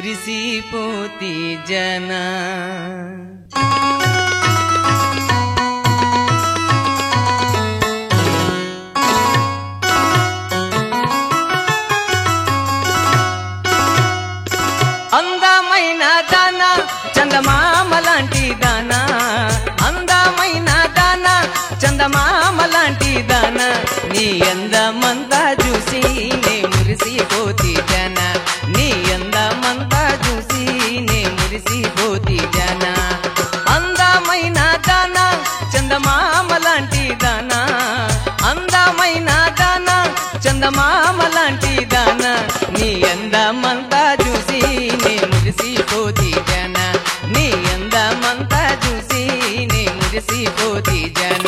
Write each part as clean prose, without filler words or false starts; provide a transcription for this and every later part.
మురిసిపోతి జన అందమైన దాన చందమామ లాంటి దాన అందమైన దాన చందమామ లాంటి దాన నీ అందమంతా చూసి నే మురిసిపోతి జన నీ అందమంతా చూసి నే మురిసిపోతి జన అందమైన దాన చందమామ లాంటి దాన అందమైన దాన చందమామ లాంటి దాన నీ అందమంతా చూసి నే మురిసిపోతి జన నీ అందమంతా చూసి నే మురిసిపోతి జన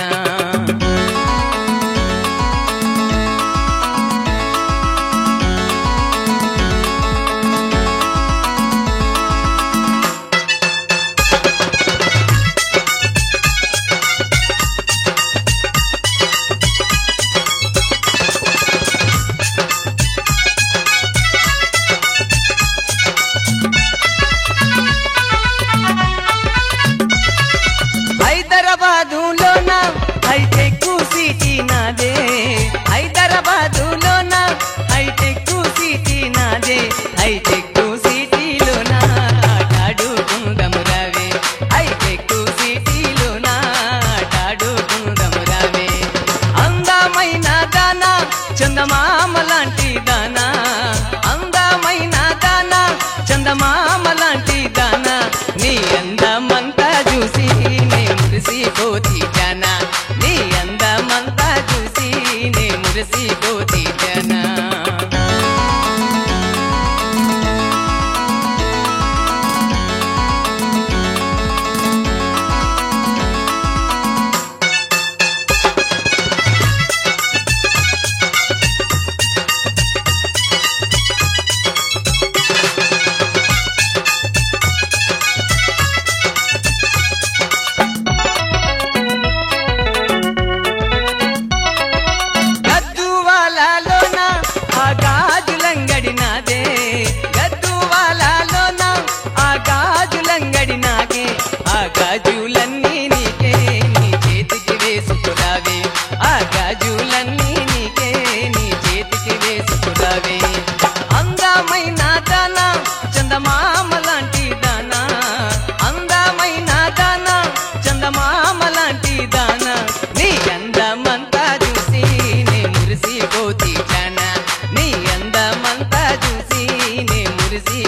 హైదరాబాదులోన హైటెక్ సిటీ నాదే హైదరాబాదులోన హైటెక్ సిటీ నాదే హైటెక్ సిటీలోన ఆటాడుకుందాము రావే హైటెక్ సిటీలోన ఆటాడుకుందాము రావే అందమైన దాన చందమామ లాంటి దాన అందమైన దాన చందమామ లాంటి దాన నీ అందమంతా చూసి మురిసిపోతి జన నీ అందమంతా చూసి నే మురిసిపోతి జన గాజులన్నీ నీకే నీ చేతికి వేసుకురావే ఆ గాజులన్నీ నీకే నీ చేతికి వేసుకురావే అందమైన దాన చందమామ లాంటి దాన అందమైన దాన చందమామ లాంటి దాన నీ అందమంతా చూసి నే మురిసిపోతి జన నీ అందమంతా చూసి నే మురిసి